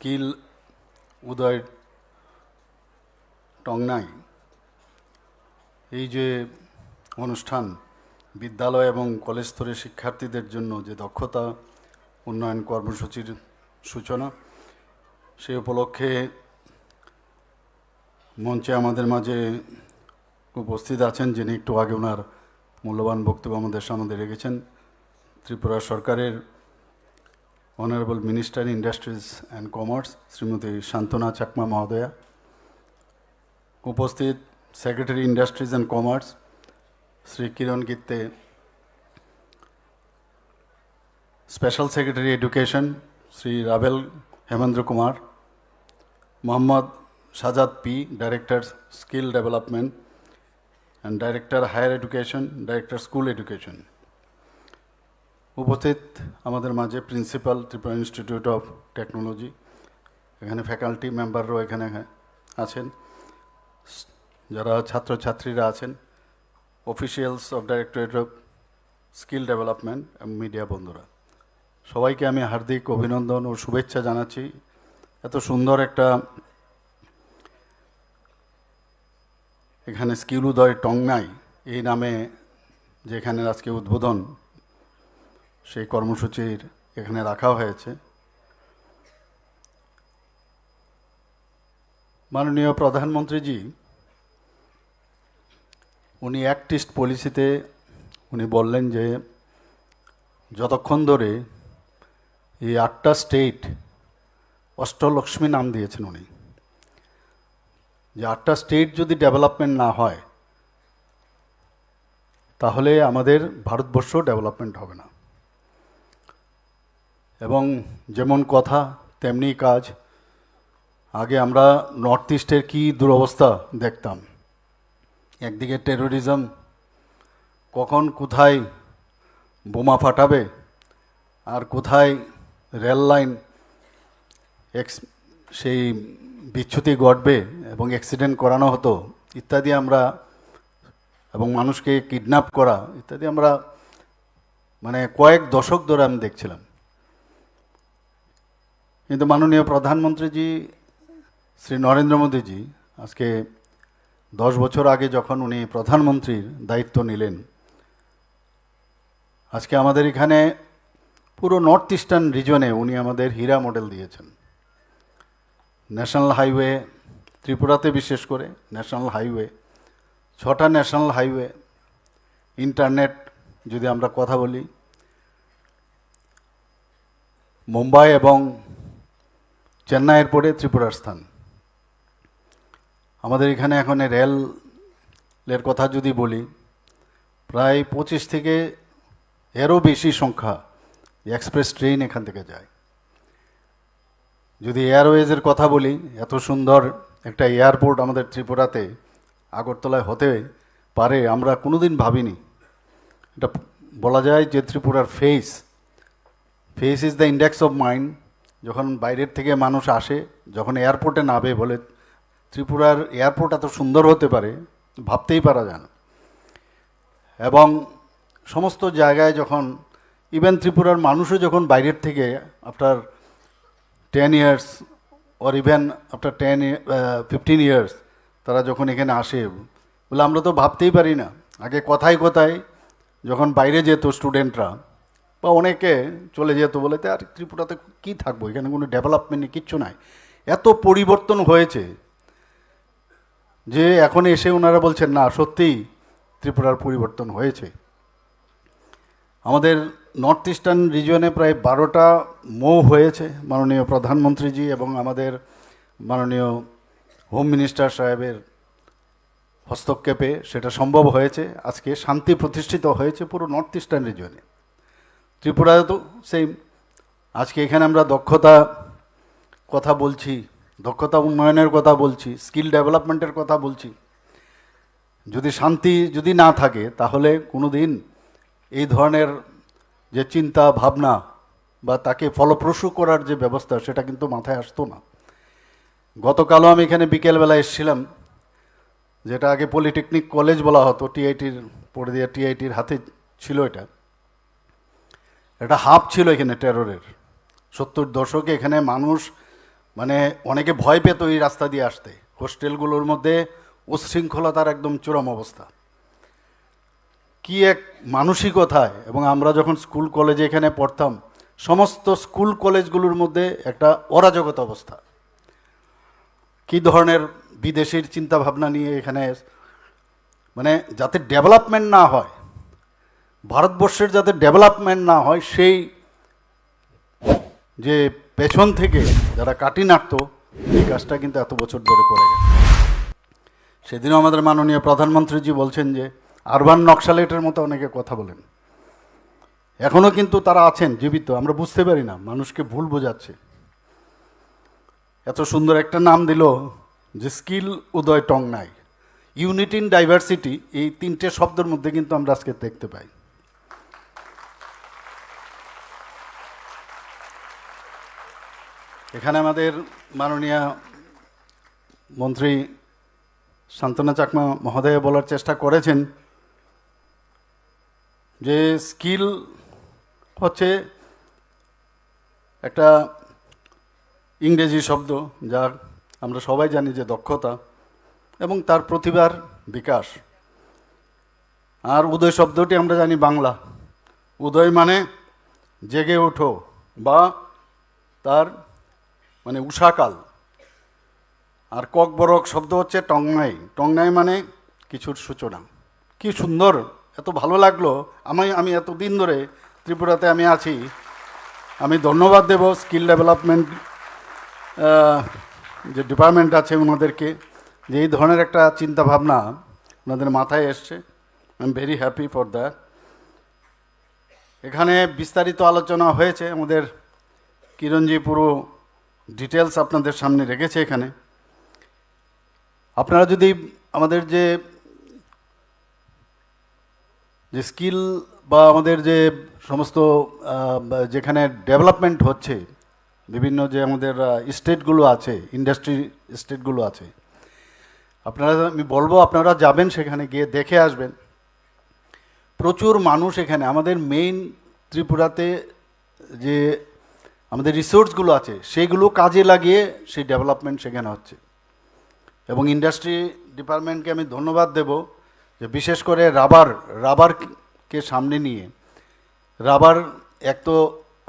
Skill Uday টংনাই এই যে অনুষ্ঠান বিদ্যালয় এবং কলেজ স্তরের শিক্ষার্থীদের জন্য যে দক্ষতা উন্নয়ন কর্মসূচির সূচনা, সেই উপলক্ষে মঞ্চে আমাদের মাঝে উপস্থিত আছেন যিনি একটু আগে ওনার মূল্যবান বক্তব্য আমাদের সামনে রেখেছেন, ত্রিপুরা সরকারের honourable minister industries and commerce Shrimati Shantana Chakma মহোদয়া, উপস্থিত secretary industries and commerce Shri Kiran Gitte, special secretary education Shri Rabel Hemendra Kumar, Mohammad Sajad P, director skill development and director higher education, director school education, উপস্থিত আমাদের মাঝে principal Tripura institute of technology, এখানে ফ্যাকাল্টি মেম্বাররাও এখানে আছেন, যারা ছাত্রছাত্রীরা আছেন, officials of directorate of skill development এবং মিডিয়া বন্ধুরা, সবাইকে আমি হার্দিক অভিনন্দন ও শুভেচ্ছা জানাচ্ছি। এত সুন্দর একটা এখানে স্কিল উদয় টংনাই এই নামে যেখানে আজকে উদ্বোধন সেই কর্মসূচির এখানে রাখা হয়েছে। মাননীয় প্রধানমন্ত্রীজি উনি অ্যাক্ট ইস্ট পলিসিতে উনি বললেন যে যতক্ষণ ধরে এই 8টা স্টেট অষ্টলক্ষ্মী নাম দিয়েছেন উনি, যে 8টা স্টেট যদি ডেভেলপমেন্ট না হয় তাহলে আমাদের ভারতবর্ষ ডেভেলপমেন্ট হবে না। এবং যেমন কথা তেমনি কাজ। আগে আমরা নর্থ ইস্টের কী দুরবস্থা দেখতাম, একদিকে টেরোরিজম, কখন কোথায় বোমা ফাটাবে আর কোথায় রেল লাইন সেই বিচ্যুতি ঘটবে এবং অ্যাক্সিডেন্ট করানো হতো ইত্যাদি আমরা, এবং মানুষকে কিডন্যাপ করা ইত্যাদি আমরা মানে কয়েক দশক ধরে আমি দেখছিলাম। কিন্তু মাননীয় প্রধানমন্ত্রীজি শ্রী নরেন্দ্র মোদীজি আজকে 10 বছর আগে যখন উনি প্রধানমন্ত্রীর দায়িত্ব নিলেন, আজকে আমাদের এখানে পুরো নর্থ ইস্টার্ন রিজনে উনি আমাদের হীরা মডেল দিয়েছেন। ন্যাশনাল হাইওয়ে, ত্রিপুরাতে বিশেষ করে ন্যাশনাল হাইওয়ে, 6টা ন্যাশনাল হাইওয়ে, ইন্টারনেট যদি আমরা কথা বলি, মুম্বাই এবং চেন্নাইয়ের পরে ত্রিপুরার স্থান। আমাদের এখানে এখন রেলের কথা যদি বলি, প্রায় 25 থেকে এরও বেশি সংখ্যা এক্সপ্রেস ট্রেন এখান থেকে যায়। যদি এয়ারওয়েজের কথা বলি, এত সুন্দর একটা এয়ারপোর্ট আমাদের ত্রিপুরাতে আগরতলায় হতে পারে আমরা কোনোদিন ভাবিনি। এটা বলা যায় যে ত্রিপুরার face is the index of mind. যখন বাইরের থেকে মানুষ আসে, যখন এয়ারপোর্টে নামে, বলে ত্রিপুরার এয়ারপোর্ট এত সুন্দর হতে পারে ভাবতেই পারা যায় না। এবং সমস্ত জায়গায় যখন ইভেন ত্রিপুরার মানুষও যখন বাইরের থেকে after 10 years or even after 15 years তারা যখন এখানে আসে, বলে আমরা তো ভাবতেই পারি না। আগে কথায় কথায় যখন বাইরে যেত স্টুডেন্টরা বা অনেকে চলে যেত, বলে আর ত্রিপুরাতে কী থাকবো, এখানে কোনো ডেভেলপমেন্ট নেই, কিচ্ছু নাই। এত পরিবর্তন হয়েছে যে এখন এসে ওনারা বলছেন না, সত্যিই ত্রিপুরার পরিবর্তন হয়েছে। আমাদের নর্থ ইস্টার্ন রিজনে প্রায় 12টা মৌ হয়েছে মাননীয় প্রধানমন্ত্রীজি এবং আমাদের মাননীয় হোম মিনিস্টার সাহেবের হস্তক্ষেপে সেটা সম্ভব হয়েছে। আজকে শান্তি প্রতিষ্ঠিত হয়েছে পুরো নর্থ ইস্টার্ন রিজনে। ত্রিপুরায় তো সেম। আজকে এখানে আমরা দক্ষতা কথা বলছি, দক্ষতা উন্নয়নের কথা বলছি, স্কিল ডেভেলপমেন্টের কথা বলছি। যদি শান্তি যদি না থাকে তাহলে কোনো দিন এই ধরনের যে চিন্তা ভাবনা বা তাকে ফলপ্রসূ করার যে ব্যবস্থা সেটা কিন্তু মাথায় আসতো না। গতকালও আমি এখানে বিকেলবেলা এসেছিলাম, যেটা আগে পলিটেকনিক কলেজ বলা হতো, টিআইটির পড়ে দিয়ে টিআইটির হাতে ছিল। এটা হাব ছিল এখানে টেররের। 70 দশকে এখানে মানুষ মানে অনেকে ভয় পেত এই রাস্তা দিয়ে আসতে। হোস্টেলগুলোর মধ্যে উচ্ছৃঙ্খলতার একদম চরম অবস্থা। কি এক মানসিকতায়! এবং আমরা যখন স্কুল কলেজে এখানে পড়তাম, সমস্ত স্কুল কলেজগুলোর মধ্যে একটা অরাজকতা অবস্থা। কী ধরনের বিদেশির চিন্তাভাবনা নিয়ে এখানে, মানে যাতে ডেভেলপমেন্ট না হয়, ভারতবর্ষের যাতে ডেভেলপমেন্ট না হয়, সেই যে পেছন থেকে যারা কাটি নাড়ত, এই কাজটা কিন্তু এত বছর ধরে করে গেছে। সেদিনও আমাদের মাননীয় প্রধানমন্ত্রীজি বলছেন যে আরবান নকশালেটের মতো অনেকে কথা বলেন, এখনও কিন্তু তারা আছেন জীবিত, আমরা বুঝতে পারি না, মানুষকে ভুল বোঝাচ্ছে। এত সুন্দর একটা নাম দিল যে skill Uday Tongnai, unity in diversity, এই তিনটে শব্দের মধ্যে কিন্তু আমরা আজকে দেখতে পাই। এখানে আমাদের মাননীয় মন্ত্রী শান্তনা চাকমা মহোদয় বলার চেষ্টা করেছেন যে স্কিল হচ্ছে একটা ইংরেজি শব্দ, যা আমরা সবাই জানি যে দক্ষতা এবং তার প্রতিভার বিকাশ। আর উদয় শব্দটি আমরা জানি বাংলা, উদয় মানে জেগে ওঠো, বা তার মানে উষাকাল। আর ককবরক শব্দ হচ্ছে টংনাই, টংনাই মানে কিছুর সূচনা। কি সুন্দর, এত ভালো লাগলো। আমি এতদিন ধরে ত্রিপুরাতে আমি আছি, আমি ধন্যবাদ দেব স্কিল ডেভেলপমেন্ট যে ডিপার্টমেন্ট আছে ওনাদেরকে, যে এই ধরনের একটা চিন্তাভাবনা ওনাদের মাথায় এসছে। I am very happy for that. এখানে বিস্তারিত আলোচনা হয়েছে, আমাদের কিরণজি পুরো ডিটেলস আপনাদের সামনে রেখেছে এখানে। আপনারা যদি আমাদের যে স্কিল বা আমাদের যে সমস্ত যেখানে ডেভেলপমেন্ট হচ্ছে, বিভিন্ন যে আমাদের স্টেটগুলো আছে, ইন্ডাস্ট্রি স্টেটগুলো আছে, আপনারা, আমি বলবো আপনারা যাবেন সেখানে, গিয়ে দেখে আসবেন। প্রচুর মানুষ এখানে, আমাদের মেইন ত্রিপুরাতে যে আমাদের রিসোর্সগুলো আছে সেইগুলো কাজে লাগিয়ে সেই ডেভেলপমেন্ট সেখানে হচ্ছে। এবং ইন্ডাস্ট্রি ডিপার্টমেন্টকে আমি ধন্যবাদ দেব যে বিশেষ করে রাবারকে সামনে নিয়ে, রাবার এক তো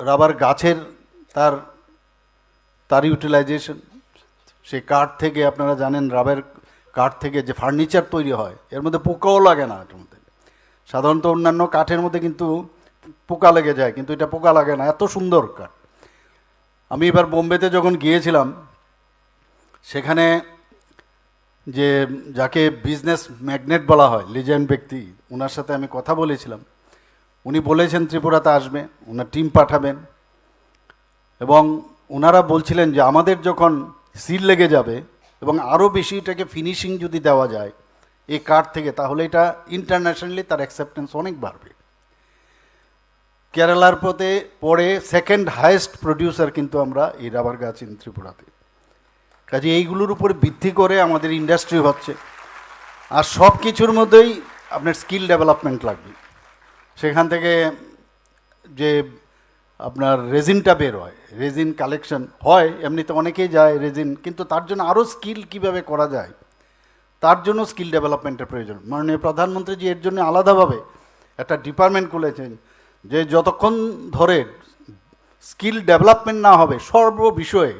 রাবার গাছের তার ইউটিলাইজেশন, সেই কাঠ থেকে আপনারা জানেন রাবার কাঠ থেকে যে ফার্নিচার তৈরি হয়, এর মধ্যে পোকাও লাগে না। এটার মধ্যে সাধারণত অন্যান্য কাঠের মধ্যে কিন্তু পোকা লেগে যায়, কিন্তু এটা পোকা লাগে না, এত সুন্দর কাঠ। আমি এবার বোম্বেতে যখন গিয়েছিলাম, সেখানে যে যাকে বিজনেস ম্যাগনেট বলা হয়, লিজেন্ড ব্যক্তি, ওনার সাথে আমি কথা বলেছিলাম। উনি বলেছেন ত্রিপুরাতে আসবে, ওনার টিম পাঠাবেন, এবং ওনারা বলছিলেন যে আমাদের যখন সিল লেগে যাবে এবং আরও বেশি এটাকে ফিনিশিং যদি দেওয়া যায় এই কাঠ থেকে, তাহলে এটা ইন্টারন্যাশনালি তার অ্যাকসেপ্টেন্স অনেক বাড়বে। কেরালার পরে সেকেন্ড হাইয়েস্ট প্রডিউসার কিন্তু আমরা এই রাবার গাছ ইন ত্রিপুরাতে। কাজে এইগুলোর উপরে ভিত্তি করে আমাদের ইন্ডাস্ট্রি হচ্ছে। আর সব কিছুর মধ্যেই আপনার স্কিল ডেভেলপমেন্ট লাগবে। সেখান থেকে যে আপনার রেজিনটা বের হয়, রেজিন কালেকশন হয়, এমনিতে অনেকেই যায় রেজিন, কিন্তু তার জন্য আরও স্কিল কিভাবে করা যায়, তার জন্য স্কিল ডেভেলপমেন্টের প্রয়োজন। মাননীয় প্রধানমন্ত্রীজি এর জন্য আলাদাভাবে একটা ডিপার্টমেন্ট খুলেছেন, যে যতক্ষণ ধরে স্কিল ডেভেলপমেন্ট না হবে সর্ব বিষয়ে,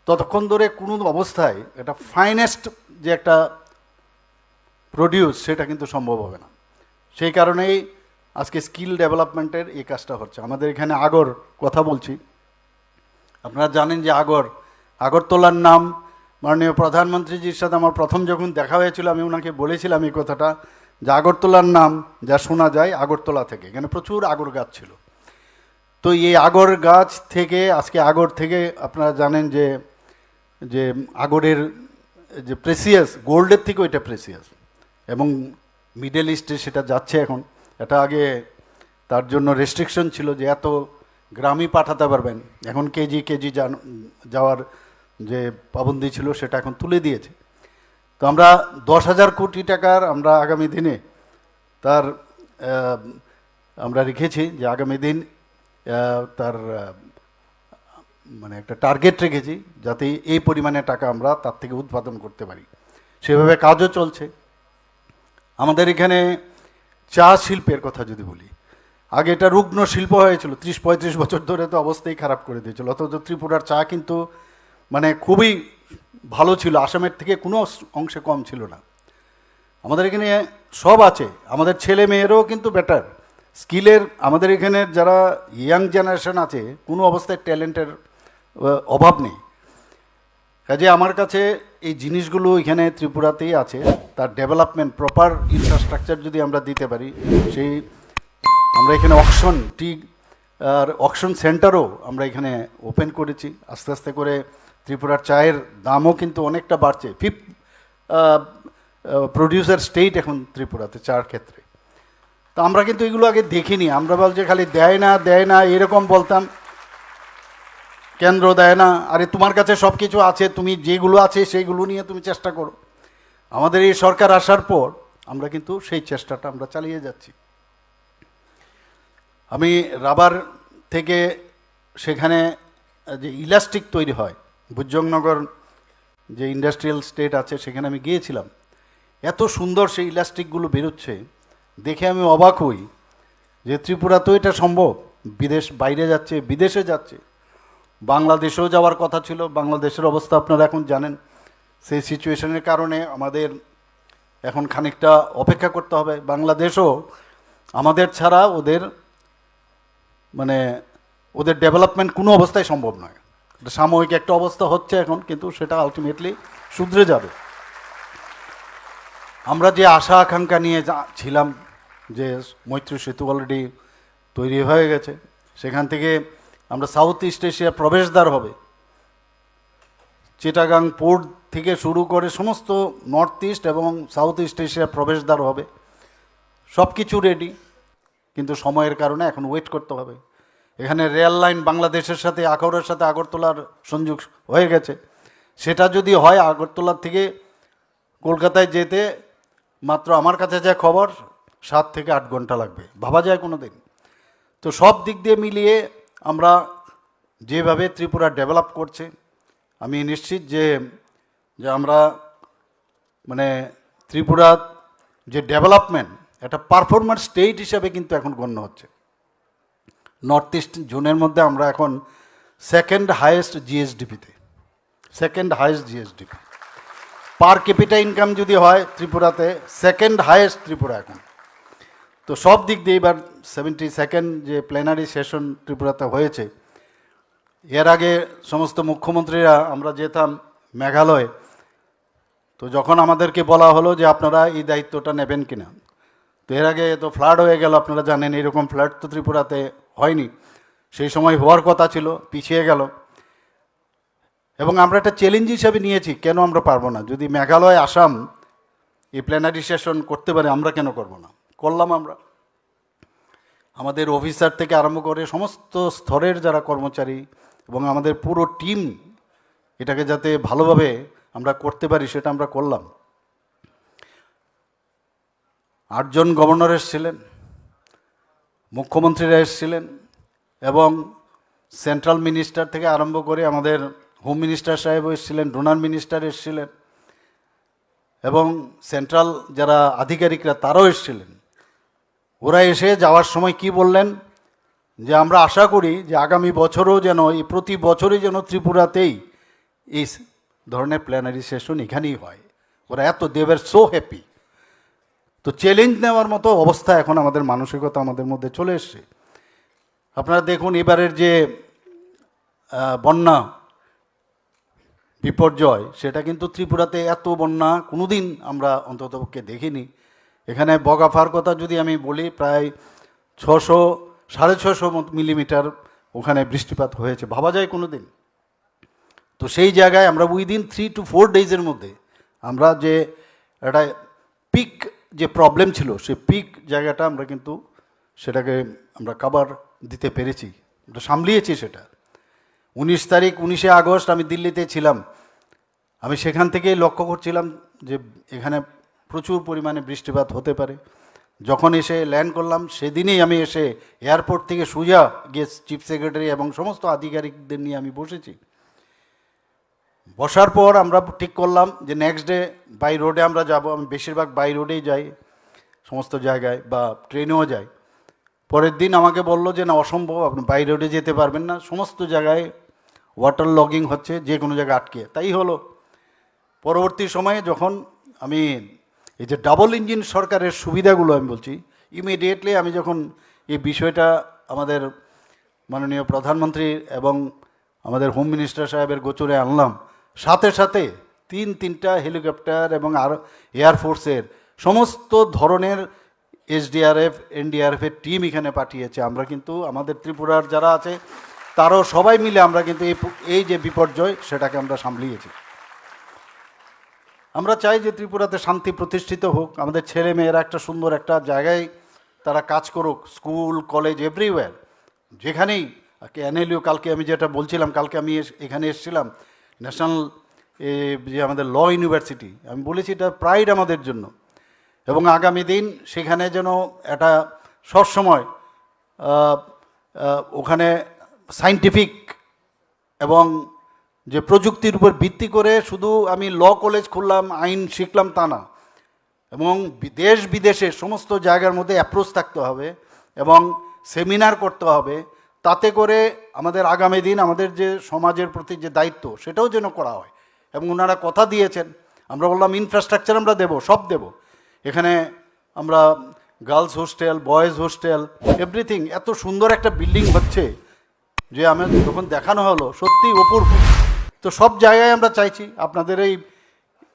ততক্ষণ ধরে কোনো অবস্থায় এটা ফাইনেস্ট যে একটা প্রডিউস, সেটা কিন্তু সম্ভব হবে না। সেই কারণেই আজকে স্কিল ডেভেলপমেন্টের এই কাজটা হচ্ছে। আমাদের এখানে আগর কথা বলছি, আপনারা জানেন যে আগরতলার নাম, মাননীয় প্রধানমন্ত্রীজির সাথে আমার প্রথম যখন দেখা হয়েছিল, আমি ওনাকে বলেছিলাম এই কথাটা, যে আগরতলার নাম যা শোনা যায় আগরতলা থেকে, এখানে প্রচুর আগর গাছ ছিল। তো এই আগর গাছ থেকে আজকে আগর থেকে আপনারা জানেন যে আগরের যে প্রেসিয়াস, গোল্ডের থেকে ওইটা প্রেসিয়াস, এবং মিডল ইস্টে সেটা যাচ্ছে এখন। এটা আগে তার জন্য রেস্ট্রিকশন ছিল যে এত গ্রামই পাঠাতে পারবেন, এখন কেজি যাওয়ার যে পাবন্দি ছিল সেটা এখন তুলে দিয়েছে। তো আমরা 10,000 কোটি টাকার আমরা আগামী দিনে তার আমরা রেখেছি যে আগামী দিন তার মানে একটা টার্গেট রেখেছি যাতে এই পরিমাণে টাকা আমরা তার থেকে উৎপাদন করতে পারি, সেভাবে কাজও চলছে। আমাদের এখানে চা শিল্পের কথা যদি বলি, আগে এটা রুগ্ন শিল্প হয়েছিল, 30-35 বছর ধরে তো অবস্থাই খারাপ করে দিয়েছিল, অথচ ত্রিপুরার চা কিন্তু মানে খুবই ভালো ছিল, আসামের থেকে কোনো অংশে কম ছিল না। আমাদের এখানে সব আছে, আমাদের ছেলে মেয়েরও কিন্তু বেটার স্কিলের, আমাদের এখানে যারা ইয়াং জেনারেশন আছে কোনো অবস্থায় ট্যালেন্টের অভাব নেই। কাজে আমার কাছে এই জিনিসগুলো এখানে ত্রিপুরাতেই আছে, তার ডেভেলপমেন্ট প্রপার ইনফ্রাস্ট্রাকচার যদি আমরা দিতে পারি, সেই আমরা এখানে অকশন আর অকশন সেন্টারও আমরা এখানে ওপেন করেছি। আস্তে আস্তে করে ত্রিপুরার চায়ের দামও কিন্তু অনেকটা বাড়ছে, 5th প্রডিউসার স্টেট এখন ত্রিপুরাতে চার ক্ষেত্রে। তো আমরা কিন্তু এগুলো আগে দেখিনি, আমরা বলছি খালি দেয় না এরকম বলতাম, কেন্দ্র দেয় না, আরে তোমার কাছে সব কিছু আছে, তুমি যেগুলো আছে সেইগুলো নিয়ে তুমি চেষ্টা করো। আমাদের এই সরকার আসার পর আমরা কিন্তু সেই চেষ্টাটা আমরা চালিয়ে যাচ্ছি। আমি রাবার থেকে সেখানে যে ইলাস্টিক তৈরি হয়, বুজ্জংনগর যে ইন্ডাস্ট্রিয়াল স্টেট আছে সেখানে আমি গিয়েছিলাম, এত সুন্দর সেই ইলাস্টিকগুলো বেরোচ্ছে দেখে আমি অবাক হই যে ত্রিপুরা তো এটা সম্ভব, বাইরে যাচ্ছে, বিদেশে যাচ্ছে, বাংলাদেশেও যাওয়ার কথা ছিল। বাংলাদেশের অবস্থা আপনারা এখন জানেন, সেই সিচুয়েশনের কারণে আমাদের এখন খানিকটা অপেক্ষা করতে হবে। বাংলাদেশও আমাদের ছাড়া ওদের ডেভেলপমেন্ট কোনো অবস্থায় সম্ভব নয়। এটা সাময়িক একটা অবস্থা হচ্ছে এখন, কিন্তু সেটা আলটিমেটলি শুধরে যাবে। আমরা যে আশা আকাঙ্ক্ষা নিয়ে ছিলাম যে মৈত্রী সেতু অলরেডি তৈরি হয়ে গেছে, সেখান থেকে আমরা সাউথ ইস্ট এশিয়ার প্রবেশদ্বার হবে, চিটাগাং পোর্ট থেকে শুরু করে সমস্ত নর্থ ইস্ট এবং সাউথ ইস্ট এশিয়ার প্রবেশদ্বার হবে, সব কিছু রেডি, কিন্তু সময়ের কারণে এখন ওয়েট করতে হবে। এখানে রেল লাইন বাংলাদেশের সাথে আখাউড়ার সাথে আগরতলার সংযোগ হয়ে গেছে, সেটা যদি হয় আগরতলার থেকে কলকাতায় যেতে মাত্র আমার কাছে যা খবর 7 থেকে 8 ঘন্টা লাগবে, ভাবা যায় কোনো দিন? তো সব দিক দিয়ে মিলিয়ে আমরা যেভাবে ত্রিপুরা ডেভেলপ করছে, আমি নিশ্চিত যে আমরা ত্রিপুরা যে ডেভেলপমেন্ট, একটা পারফরম্যান্স স্টেট হিসাবে কিন্তু এখন গণ্য হচ্ছে। নর্থ ইস্ট জোনের মধ্যে আমরা এখন সেকেন্ড হাইয়েস্ট জিএসডিপিতে, পার ক্যাপিটা ইনকাম যদি হয় ত্রিপুরাতে সেকেন্ড হাইয়েস্ট ত্রিপুরা এখন। তো সব দিক দিয়ে এবার 72nd যে প্ল্যানারি সেশন ত্রিপুরাতে হয়েছে, এর আগে সমস্ত মুখ্যমন্ত্রীরা আমরা যেতাম মেঘালয়, তো যখন আমাদেরকে বলা হলো যে আপনারা এই দায়িত্বটা নেবেন কিনা, তো এর আগে তো ফ্লাড হয়ে গেল, আপনারা জানেন এরকম ফ্লাড তো ত্রিপুরাতে হয়নি, সেই সময় হওয়ার কথা ছিল, পিছিয়ে গেল। এবং আমরা একটা চ্যালেঞ্জ হিসাবে নিয়েছি, কেন আমরা পারবো না? যদি মেঘালয় আসাম এই প্ল্যানারি সেশন করতে পারে, আমরা কেন করব না? করলাম আমরা। আমাদের অফিসার থেকে আরম্ভ করে সমস্ত স্তরের যারা কর্মচারী এবং আমাদের পুরো টিম এটাকে যাতে ভালোভাবে আমরা করতে পারি সেটা আমরা করলাম। 8 জন গভর্নর এসেছিলেন, মুখ্যমন্ত্রীরা এসেছিলেন, এবং সেন্ট্রাল মিনিস্টার থেকে আরম্ভ করে আমাদের হোম মিনিস্টার সাহেব এসেছিলেন, ডোনার মিনিস্টার এসেছিলেন, এবং সেন্ট্রাল যারা আধিকারিকরা তারাও এসেছিলেন। ওরা এসে যাওয়ার সময় কি বললেন, যে আমরা আশা করি যে আগামী বছরও যেন প্রতি বছরই যেন ত্রিপুরাতেই এই ধরনের প্ল্যানারি সেশন এখানেই হয়। ওরা এত দেওয়ার সো হ্যাপি। তো চ্যালেঞ্জ নেওয়ার মতো অবস্থা এখন আমাদের মানসিকতা আমাদের মধ্যে চলে এসছে। আপনারা দেখুন এবারের যে বন্যা বিপর্যয়, সেটা কিন্তু ত্রিপুরাতে এত বন্যা কোনোদিন আমরা অন্ততপক্ষে দেখিনি। এখানে বগাফার কথা যদি আমি বলি, প্রায় 600-650 মিলিমিটার ওখানে বৃষ্টিপাত হয়েছে, ভাবা যায় কোনো দিন? তো সেই জায়গায় আমরা উইদিন 3 to 4 ডেজের মধ্যে আমরা যে একটা পিক যে প্রবলেম ছিল, সেই পিক জায়গাটা আমরা কিন্তু সেটাকে আমরা কভার দিতে পেরেছি, আমরা সামলিয়েছি সেটা। 19 আগস্ট আমি দিল্লিতে ছিলাম, আমি সেখান থেকেই লক্ষ্য করছিলাম যে এখানে প্রচুর পরিমাণে বৃষ্টিপাত হতে পারে। যখন এসে ল্যান্ড করলাম সেদিনেই আমি এসে এয়ারপোর্ট থেকে সোজা গিয়ে চিফ সেক্রেটারি এবং সমস্ত আধিকারিকদের নিয়ে আমি বসেছি। বসার পর আমরা ঠিক করলাম যে নেক্সট ডে বাই রোডে আমরা যাব। আমি বেশিরভাগ বাই রোডেই যাই সমস্ত জায়গায়, বা ট্রেনেও যাই। পরের দিন আমাকে বললো যে না, অসম্ভব, আপনি বাই রোডে যেতে পারবেন না, সমস্ত জায়গায় ওয়াটার লগিং হচ্ছে, যে কোনো জায়গায় আটকে। তাই হলো। পরবর্তী সময়ে যখন আমি এই যে ডাবল ইঞ্জিন সরকারের সুবিধাগুলো আমি বলছি, ইমিডিয়েটলি আমি যখন এই বিষয়টা আমাদের মাননীয় প্রধানমন্ত্রী এবং আমাদের হোম মিনিস্টার সাহেবের গোচরে আনলাম, সাথে সাথে তিনটা হেলিকপ্টার এবং আর এয়ারফোর্সের সমস্ত ধরনের এসডিআরএফ এনডিআরএফের টিম এখানে পাঠিয়েছে। আমরা কিন্তু আমাদের ত্রিপুরার যারা আছে তারাও সবাই মিলে আমরা কিন্তু এই যে বিপর্যয় সেটাকে আমরা সামলিয়েছি। আমরা চাই যে ত্রিপুরাতে শান্তি প্রতিষ্ঠিত হোক, আমাদের ছেলে মেয়েরা একটা সুন্দর একটা জায়গায় তারা কাজ করুক, স্কুল কলেজ এভরিওয়্যার, যেখানেই। এনএলইউ, কালকে আমি যেটা বলছিলাম, কালকে আমি এখানে এসেছিলাম ন্যাশনাল যে আমাদের ল ইউনিভার্সিটি, আমি বলেছি এটা প্রাইড আমাদের জন্য। এবং আগামী দিন সেখানে যেন একটা সবসময় ওখানে সায়েন্টিফিক এবং যে প্রযুক্তির উপর ভিত্তি করে শুধু আমি ল কলেজ খুললাম, আইন শিখলাম তা না, এবং দেশ বিদেশের সমস্ত জায়গার মধ্যে অ্যাপ্রোচ থাকতে হবে এবং সেমিনার করতে হবে, তাতে করে আমাদের আগামী দিন আমাদের যে সমাজের প্রতি যে দায়িত্ব সেটাও যেন করা হয়। এবং ওনারা কথা দিয়েছেন, আমরা বললাম ইনফ্রাস্ট্রাকচার আমরা দেব, সব দেব। এখানে আমরা girls hostel, boys hostel, everything, এত সুন্দর একটা বিল্ডিং হচ্ছে যে আমি যখন দেখানো হলো সত্যি অপূর্ব। তো সব জায়গায় আমরা চাইছি, আপনাদের এই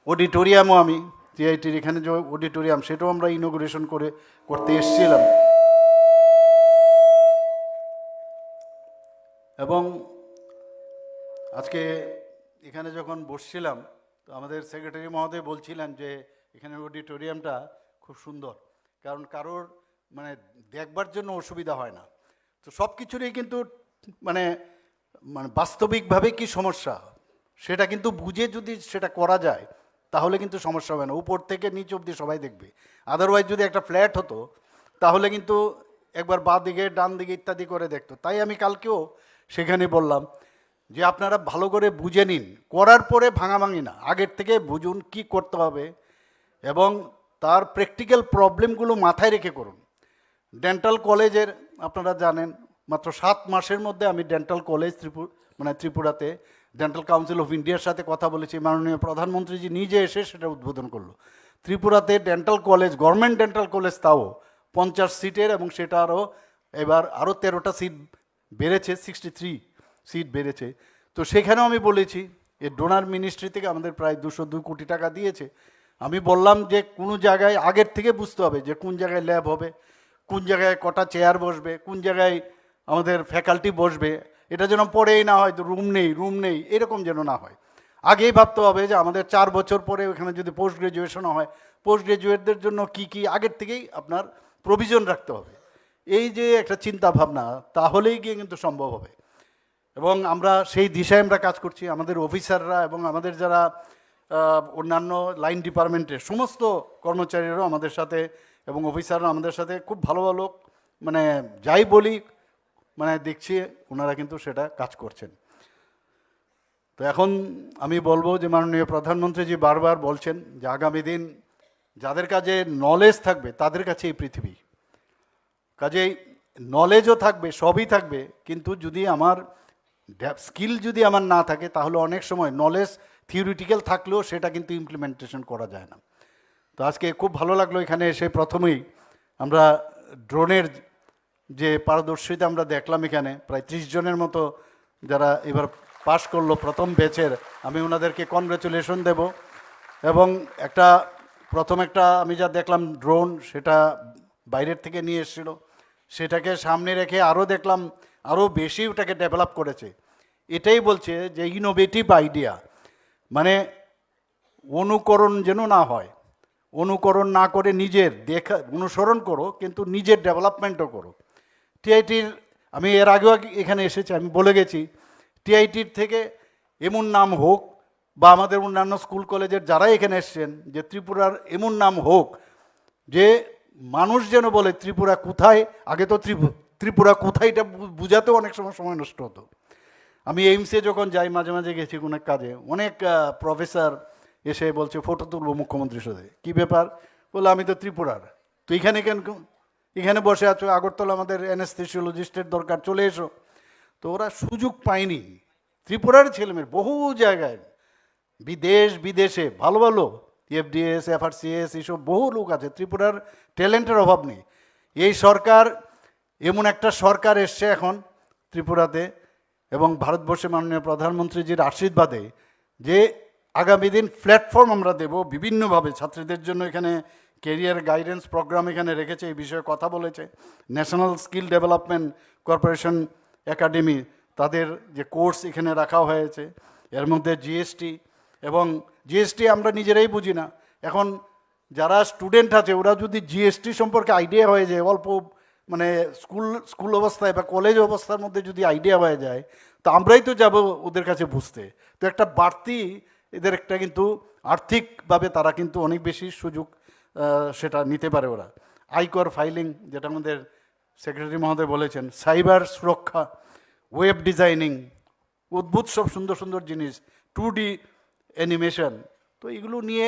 অডিটোরিয়ামও, আমি টিআইটির এখানে যে অডিটোরিয়াম সেটাও আমরা ইনোগ্রেশন করতে এসেছিলাম। এবং আজকে এখানে যখন বসছিলাম তো আমাদের সেক্রেটারি মহোদয় বলছিলেন যে এখানে অডিটোরিয়ামটা খুব সুন্দর, কারণ কারোর মানে দেখবার জন্য অসুবিধা হয় না। তো সব কিছুরই কিন্তু মানে বাস্তবিকভাবে কি সমস্যা সেটা কিন্তু বুঝে যদি সেটা করা যায় তাহলে কিন্তু সমস্যা হবে না, উপর থেকে নিচ অবধি সবাই দেখবে। আদারওয়াইজ যদি একটা ফ্ল্যাট হতো তাহলে কিন্তু একবার বাঁ দিকে ডান দিকে ইত্যাদি করে দেখতো। তাই আমি কালকেও সেখানে বললাম যে আপনারা ভালো করে বুঝে নিন, করার পরে ভাঙাভাঙি না, আগের থেকে বুঝুন কি করতে হবে এবং তার প্র্যাকটিক্যাল প্রবলেমগুলো মাথায় রেখে করুন। ডেন্টাল কলেজের আপনারা জানেন মাত্র 7 মাসের মধ্যে আমি ডেন্টাল কলেজ ত্রিপুরাতে ডেন্টাল কাউন্সিল অফ ইন্ডিয়ার সাথে কথা বলেছি, মাননীয় প্রধানমন্ত্রীজি নিজে এসে সেটা উদ্বোধন করলো। ত্রিপুরাতে dental college, government dental college, তাও 50 সিটের, এবং সেটা এবার আরও 13টা সিট বেড়েছে, 63 সিট বেড়েছে। তো সেখানেও আমি বলেছি এই ডোনার মিনিস্ট্রি থেকে আমাদের প্রায় 202 কোটি টাকা দিয়েছে। আমি বললাম যে কোনো জায়গায় আগের থেকে বুঝতে হবে যে কোন জায়গায় ল্যাব হবে, কোন জায়গায় কটা চেয়ার বসবে, কোন জায়গায় আমাদের ফ্যাকাল্টি বসবে, এটা যেন পরেই না হয় তো রুম নেই এরকম যেন না হয়। আগেই ভাবতে হবে যে আমাদের 4 বছর পরে ওখানে যদি পোস্ট গ্রাজুয়েশনও হয়, পোস্ট গ্রাজুয়েটদের জন্য কি আগের থেকেই আপনার প্রভিশন রাখতে হবে। এই যে একটা চিন্তা ভাবনা, তাহলেই গিয়ে কিন্তু সম্ভব হবে। এবং আমরা সেই দিশায় আমরা কাজ করছি। আমাদের অফিসাররা এবং আমাদের যারা অন্যান্য লাইন ডিপার্টমেন্টের সমস্ত কর্মচারীরাও আমাদের সাথে এবং অফিসাররা আমাদের সাথে খুব ভালো মানে যাই বলি দেখছি ওনারা কিন্তু সেটা কাজ করছেন। তো এখন আমি বলবো যে মাননীয় প্রধানমন্ত্রীজি বারবার বলছেন যে আগামী দিন যাদের কাছে নলেজ থাকবে তাদের কাছে এই পৃথিবী, কাজেই নলেজও থাকবে, সবই থাকবে, কিন্তু যদি আমার স্কিল যদি আমার না থাকে তাহলে অনেক সময় নলেজ থিওরিটিক্যাল থাকলেও সেটা কিন্তু ইমপ্লিমেন্টেশন করা যায় না। তো আজকে খুব ভালো লাগলো এখানে এসে প্রথমেই আমরা ড্রোনের যে পারদর্শিতা আমরা দেখলাম, এখানে প্রায় 30 জনের মতো যারা এবার পাশ করলো প্রথম ব্যাচের, আমি ওনাদেরকে কনগ্রাচুলেশন দেব। এবং প্রথম আমি যা দেখলাম ড্রোন, সেটা বাইরের থেকে নিয়ে এসেছিলো, সেটাকে সামনে রেখে আরও দেখলাম আরও বেশি ওটাকে ডেভেলপ করেছে। এটাই বলছে যে ইনোভেটিভ আইডিয়া, মানে অনুকরণ যেন না হয়, অনুকরণ না করে নিজের অনুসরণ করো, কিন্তু নিজের ডেভেলপমেন্টও করো। টিআইটির আমি এর আগেও এখানে এসেছি, আমি বলে গেছি টিআইটির থেকে এমন নাম হোক, বা আমাদের অন্যান্য স্কুল কলেজের যারা এখানে এসছেন, যে ত্রিপুরার এমন নাম হোক যে মানুষ যেন বলে ত্রিপুরা কোথায়, আগে তো ত্রিপুরা কোথায় এটা বুঝাতেও অনেক সময় সময় নষ্ট হতো। আমি এইমসে যখন যাই, মাঝে মাঝে গেছি কোনো কাজে, অনেক প্রফেসর এসে বলছে ফটো তুলবো মুখ্যমন্ত্রীর সাথে। কী ব্যাপার? বলে আমি তো ত্রিপুরার। তো এখানে কেন, এখানে বসে আছো, আগরতলা আমাদের অ্যানেস্থেসিওলজিস্টের দরকার, চলে এসো। তো ওরা সুযোগ পায়নি। ত্রিপুরার ছেলেমেয়ের বহু জায়গায়, বিদেশে ভালো ভালো এফডিএস, এফআরসিএস এইসব বহু লোক আছে। ত্রিপুরার ট্যালেন্টের অভাব নেই। এই সরকার, এমন একটা সরকার এসছে এখন ত্রিপুরাতে, এবং ভারতবর্ষে মাননীয় প্রধানমন্ত্রীজির আশীর্বাদে, যে আগামী দিন প্ল্যাটফর্ম আমরা দেব বিভিন্নভাবে ছাত্রীদের জন্য। এখানে কেরিয়ার গাইডেন্স প্রোগ্রাম এখানে রেখেছে, এই বিষয়ে কথা বলেছে। National skill development corporation academy, তাদের যে কোর্স এখানে রাখা হয়েছে। এর মধ্যে জিএসটি, এবং জিএসটি আমরা নিজেরাই বুঝি না। এখন যারা স্টুডেন্ট আছে ওরা যদি জিএসটি সম্পর্কে আইডিয়া হয়ে যায়, অল্প মানে স্কুল অবস্থায় বা কলেজ অবস্থার মধ্যে যদি আইডিয়া হয়ে যায়, তো আমরাই তো যাব ওদের কাছে বুঝতে। তো একটা বাড়তি এদের একটা কিন্তু আর্থিকভাবে তারা কিন্তু অনেক বেশি সুযোগ সেটা নিতে পারে ওরা। আয়কর ফাইলিং, যেটা আমাদের সেক্রেটারি মহোদয় বলেছেন, সাইবার সুরক্ষা, ওয়েব ডিজাইনিং, অদ্ভুত সব সুন্দর সুন্দর জিনিস, 2D অ্যানিমেশন। তো এগুলো নিয়ে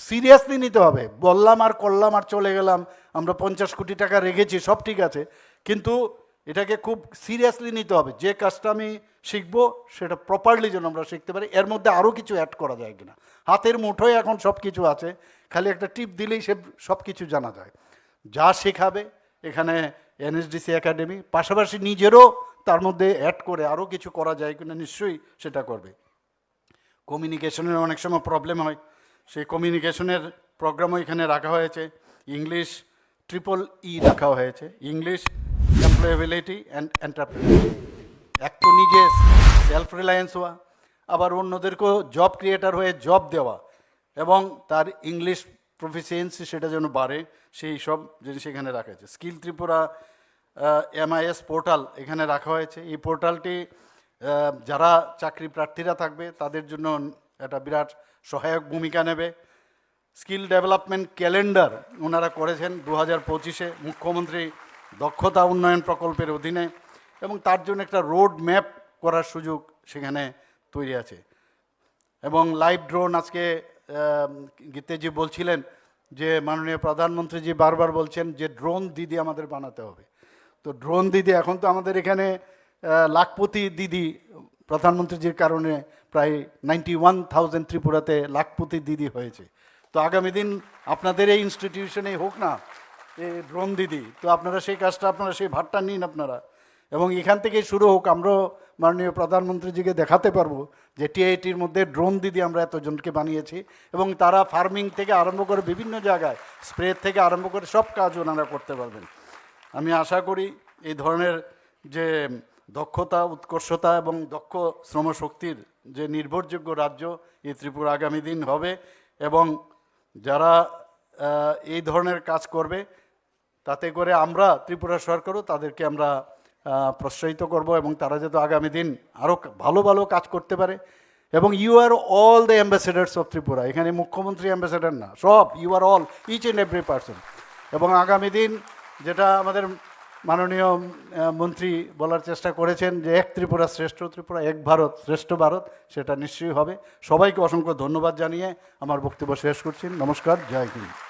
সিরিয়াসলি নিতে হবে। বললাম আর করলাম আর চলে গেলাম, আমরা 50 কোটি টাকা রেখেছি, সব ঠিক আছে, কিন্তু এটাকে খুব সিরিয়াসলি নিতে হবে। যে কাজটা আমি শিখবো সেটা প্রপারলি যেন আমরা শিখতে পারি। এর মধ্যে আরও কিছু অ্যাড করা যায় কিনা, হাতের মুঠোয় এখন সব কিছু আছে, খালি একটা টিপ দিলেই সব কিছু জানা যায়। যা শেখাবে এখানে এনএসডিসি একাডেমি, পাশাপাশি নিজেরও তার মধ্যে অ্যাড করে আরও কিছু করা যায় কিনা নিশ্চয়ই সেটা করবে। কমিউনিকেশনের অনেক সময় প্রবলেম হয়, সেই কমিউনিকেশনের প্রোগ্রামও এখানে রাখা হয়েছে। ইংলিশ EEE রাখা হয়েছে, ইংলিশ, এমপ্লয়েবিলিটি অ্যান্ড এন্টারপ্রেনারশিপ। এক তো নিজে সেলফ রিলায়েন্স হওয়া, আবার অন্যদেরকেও জব ক্রিয়েটার হয়ে জব দেওয়া, এবং তার ইংলিশ প্রফিসিয়েন্সি সেটা যেন বাড়ে, সেই সব জিনিস এখানে রাখা হয়েছে। স্কিল ত্রিপুরা MIS পোর্টাল এখানে রাখা হয়েছে। এই পোর্টালটি যারা চাকরি প্রার্থীরা থাকবে তাদের জন্য একটা বিরাট সহায়ক ভূমিকা নেবে। স্কিল ডেভেলপমেন্ট ক্যালেন্ডার ওনারা করেছেন 2025-এ মুখ্যমন্ত্রী দক্ষতা উন্নয়ন প্রকল্পের অধীনে, এবং তার জন্য একটা রোড ম্যাপ করার সুযোগ সেখানে তৈরি আছে। এবং লাইভ ড্রোন, আজকে গীতেজি বলছিলেন যে মাননীয় প্রধানমন্ত্রীজি বারবার বলছেন যে ড্রোন দিদি আমাদের বানাতে হবে। তো ড্রোন দিদি, এখন তো আমাদের এখানে লাখপতি দিদি প্রধানমন্ত্রীজির কারণে প্রায় 91,000 ত্রিপুরাতে লাখপতি দিদি হয়েছে। তো আগামী দিন আপনাদের এই ইনস্টিটিউশনে হোক না এই ড্রোন দিদি, তো আপনারা সেই কাজটা, আপনারা সেই ভারটা নিন আপনারা, এবং এখান থেকেই শুরু হোক। আমরাও মাননীয় প্রধানমন্ত্রীজিকে দেখাতে পারবো যে TITর মধ্যে ড্রোন দিদি আমরা এতজনকে বানিয়েছি, এবং তারা ফার্মিং থেকে আরম্ভ করে বিভিন্ন জায়গায় স্প্রে থেকে আরম্ভ করে সব কাজ ওনারা করতে পারবেন। আমি আশা করি এই ধরনের যে দক্ষতা, উৎকর্ষতা এবং দক্ষ শ্রমশক্তির যে নির্ভরযোগ্য রাজ্য এই ত্রিপুরা আগামী দিন হবে, এবং যারা এই ধরনের কাজ করবে তাতে করে আমরা ত্রিপুরা সরকারও তাদেরকে আমরা প্রোৎসাহিত করব, এবং তারা যাতে আগামী দিন আরও ভালো ভালো কাজ করতে পারে। এবং you are all the ambassadors of Tripura, এখানে মুখ্যমন্ত্রী অ্যাম্বাসেডার না, সব you are all, each and every person. এবং আগামী দিন যেটা আমাদের মাননীয় মন্ত্রী বলার চেষ্টা করেছেন যে এক ত্রিপুরা শ্রেষ্ঠ ত্রিপুরা, এক ভারত শ্রেষ্ঠ ভারত, সেটা নিশ্চয়ই হবে। সবাইকে অসংখ্য ধন্যবাদ জানিয়ে আমার বক্তব্য শেষ করছি। নমস্কার, জয় হিন্দ।